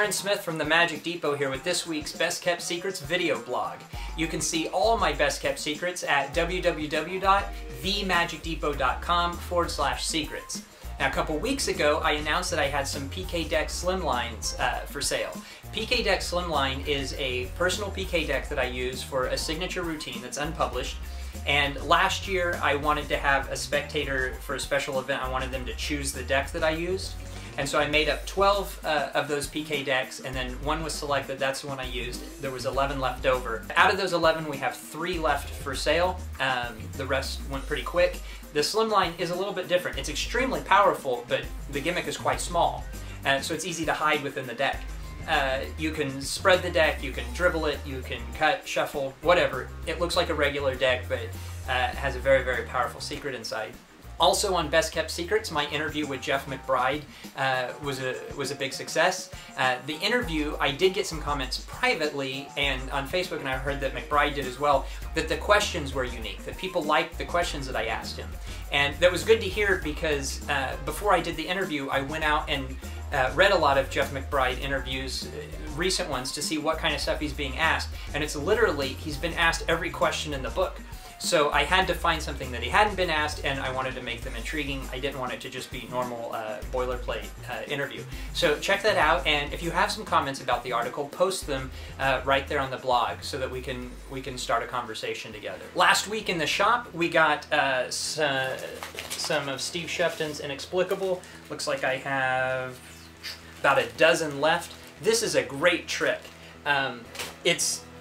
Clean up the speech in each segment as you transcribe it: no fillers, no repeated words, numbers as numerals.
Aaron Smith from the Magic Depot here with this week's Best Kept Secrets video blog. You can see all my best kept secrets at www.themagicdepot.com/secrets. Now, a couple weeks ago, I announced that I had some PK deck slimlines for sale. PK deck slimline is a personal PK deck that I use for a signature routine that's unpublished. And last year, I wanted to have a spectator for a special event. I wanted them to choose the deck that I used. And so I made up 12 of those PK decks, and then one was selected. That's the one I used. There was 11 left over. Out of those 11, we have 3 left for sale. The rest went pretty quick. The slimline is a little bit different. It's extremely powerful, but the gimmick is quite small. So it's easy to hide within the deck. You can spread the deck, you can dribble it, you can cut, shuffle, whatever. It looks like a regular deck, but has a very, very powerful secret inside. Also on Best Kept Secrets, my interview with Jeff McBride was a big success. The interview, I did get some comments privately and on Facebook, and I heard that McBride did as well, that the questions were unique, that people liked the questions that I asked him. And that was good to hear because before I did the interview, I went out and read a lot of Jeff McBride interviews, recent ones, to see what kind of stuff he's being asked. And it's literally, he's been asked every question in the book. So I had to find something that he hadn't been asked, and I wanted to make them intriguing. I didn't want it to just be normal boilerplate interview. So check that out, and if you have some comments about the article, post them right there on the blog so that we can start a conversation together. Last week in the shop, we got some of Steve Shufton's Inexplicable. Looks like I have about a dozen left. This is a great trick.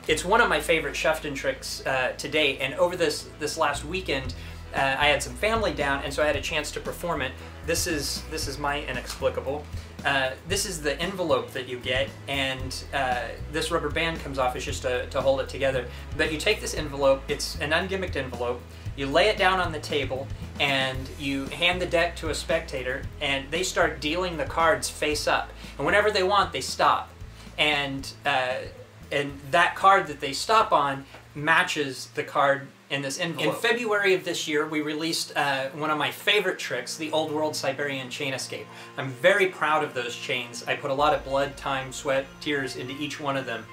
It's one of my favorite Shufton tricks to date, and over this last weekend, I had some family down, and so I had a chance to perform it. This is my Inexplicable. This is the envelope that you get, and this rubber band comes off. It's just to hold it together. But you take this envelope, it's an ungimmicked envelope, you lay it down on the table, and you hand the deck to a spectator, and they start dealing the cards face up. And whenever they want, they stop. And that card that they stop on matches the card in this envelope. In February of this year, we released one of my favorite tricks, the Old World Siberian Chain Escape. I'm very proud of those chains. I put a lot of blood, time, sweat, tears into each one of them.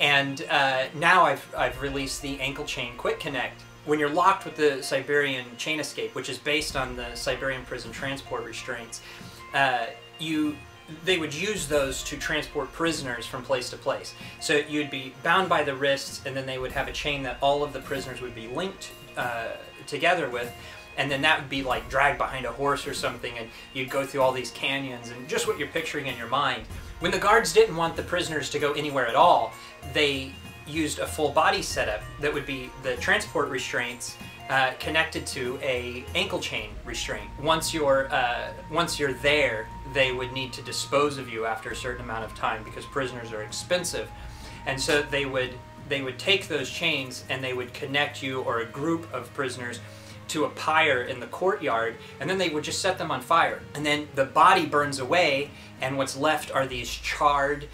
And now I've released the Ankle Chain Quick Connect. When you're locked with the Siberian Chain Escape, which is based on the Siberian prison transport restraints, they would use those to transport prisoners from place to place. So you'd be bound by the wrists, and then they would have a chain that all of the prisoners would be linked together with, and then that would be like dragged behind a horse or something, and you'd go through all these canyons, and just what you're picturing in your mind. When the guards didn't want the prisoners to go anywhere at all, they used a full body setup that would be the transport restraints connected to a ankle chain restraint. Once you're there, they would need to dispose of you after a certain amount of time because prisoners are expensive, and so they would take those chains and they would connect you or a group of prisoners to a pyre in the courtyard, and then they would just set them on fire, and then the body burns away, and what's left are these charred,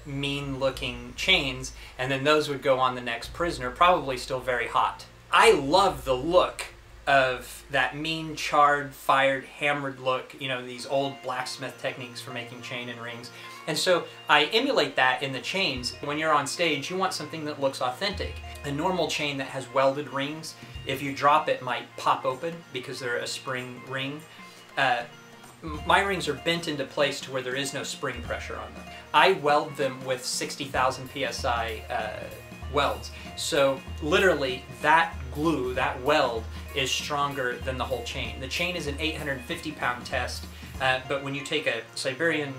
mean-looking chains, and then those would go on the next prisoner, probably still very hot. I love the look of that mean, charred, fired, hammered look, you know, these old blacksmith techniques for making chain and rings. And so I emulate that in the chains. When you're on stage, you want something that looks authentic. A normal chain that has welded rings, if you drop it, might pop open because they're a spring ring. My rings are bent into place to where there is no spring pressure on them. I weld them with 60,000 PSI welds. So literally that glue, that weld, is stronger than the whole chain. The chain is an 850-pound test, but when you take a Siberian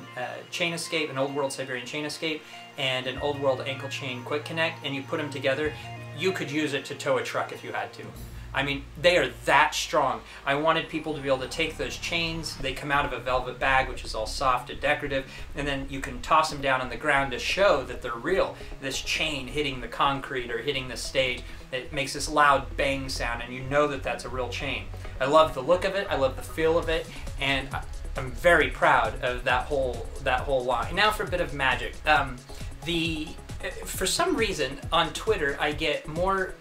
chain escape, an Old World Siberian chain escape, and an Old World ankle chain quick connect, and you put them together, you could use it to tow a truck if you had to. I mean, they are that strong. I wanted people to be able to take those chains, they come out of a velvet bag, which is all soft and decorative, and then you can toss them down on the ground to show that they're real. This chain hitting the concrete or hitting the stage, it makes this loud bang sound, and you know that that's a real chain. I love the look of it, I love the feel of it, and I'm very proud of that whole line. Now for a bit of magic. For some reason, on Twitter, I get more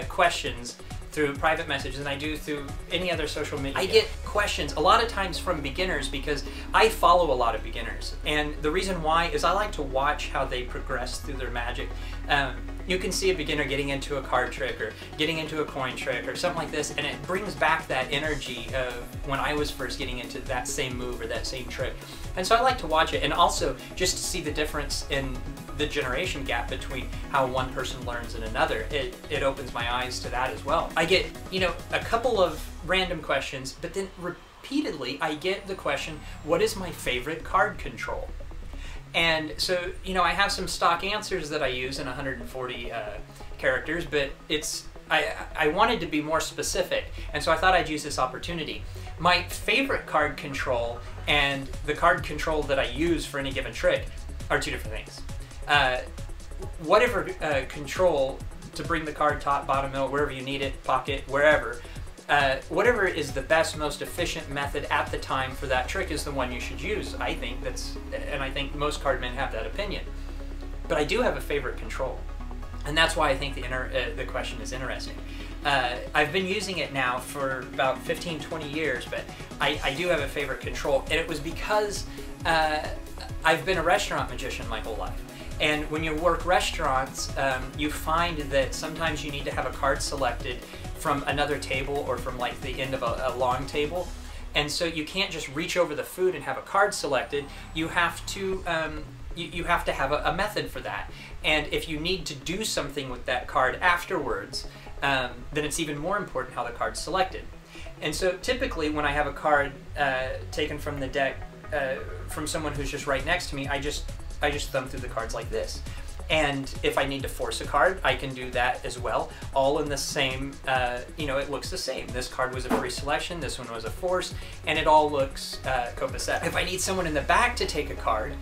questions through private messages than I do through any other social media. I get questions a lot of times from beginners because I follow a lot of beginners, and the reason why is I like to watch how they progress through their Magic. You can see a beginner getting into a card trick or getting into a coin trick or something like this, and it brings back that energy of when I was first getting into that same move or that same trick. And so I like to watch it, and also just to see the difference in the generation gap between how one person learns and another. It opens my eyes to that as well. I get, you know, a couple of random questions, but then repeatedly I get the question, what is my favorite card control? And so, you know, I have some stock answers that I use in 140 characters, but I wanted to be more specific, and so I thought I'd use this opportunity. My favorite card control and the card control that I use for any given trick are two different things. Whatever control to bring the card top, bottom, middle, wherever you need it, pocket, wherever, whatever is the best, most efficient method at the time for that trick is the one you should use. I think and I think most card men have that opinion. But I do have a favorite control, and that's why I think the question is interesting. I've been using it now for about 15-20 years, but I do have a favorite control, and it was because I've been a restaurant magician my whole life. And when you work restaurants, you find that sometimes you need to have a card selected from another table or from like the end of a long table. And so you can't just reach over the food and have a card selected. You have to you have to have a method for that. And if you need to do something with that card afterwards, then it's even more important how the card's selected. And so typically when I have a card taken from the deck from someone who's just right next to me, I just thumb through the cards like this. And if I need to force a card, I can do that as well. All in the same, you know, it looks the same. This card was a free selection, this one was a force, and it all looks copacetic. If I need someone in the back to take a card,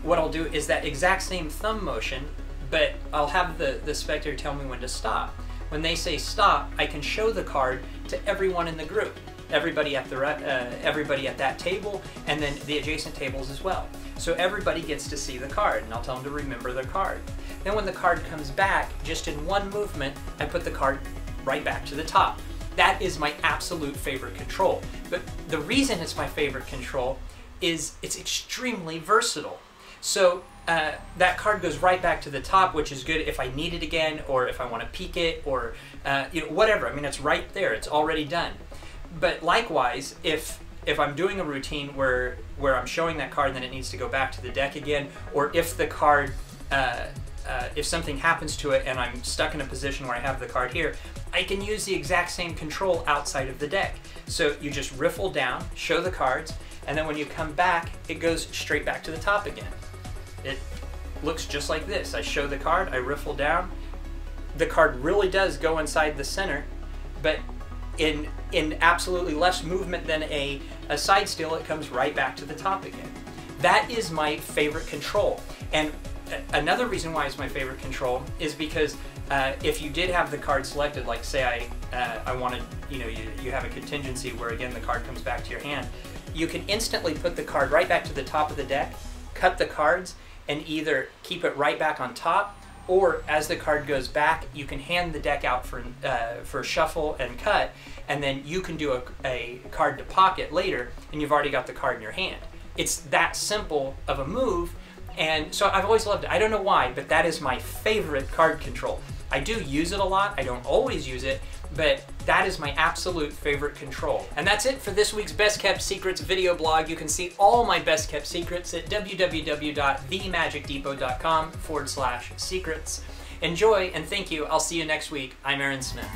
what I'll do is that exact same thumb motion, but I'll have the spectator tell me when to stop. When they say stop, I can show the card to everyone in the group. Everybody at that table, and then the adjacent tables as well. So everybody gets to see the card, and I'll tell them to remember their card. Then when the card comes back, just in one movement, I put the card right back to the top. That is my absolute favorite control. But the reason it's my favorite control is it's extremely versatile. So that card goes right back to the top, which is good if I need it again, or if I want to peek it, or you know, whatever. I mean, it's right there. It's already done. But likewise, if I'm doing a routine where I'm showing that card and then it needs to go back to the deck again, or if the card, if something happens to it and I'm stuck in a position where I have the card here, I can use the exact same control outside of the deck. So you just riffle down, show the cards, and then when you come back, it goes straight back to the top again. It looks just like this. I show the card, I riffle down. The card really does go inside the center, but in absolutely less movement than a side steal, it comes right back to the top again. That is my favorite control. And another reason why it's my favorite control is because if you did have the card selected, like say I wanted, you know, you have a contingency where again the card comes back to your hand, you can instantly put the card right back to the top of the deck, cut the cards, and either keep it right back on top, or as the card goes back, you can hand the deck out for shuffle and cut, and then you can do a card to pocket later, and you've already got the card in your hand. It's that simple of a move, and so I've always loved it. I don't know why, but that is my favorite card control. I do use it a lot. I don't always use it, but that is my absolute favorite control. And that's it for this week's Best Kept Secrets video blog. You can see all my best kept secrets at www.themagicdepot.com/secrets. Enjoy, and thank you. I'll see you next week. I'm Aaron Smith.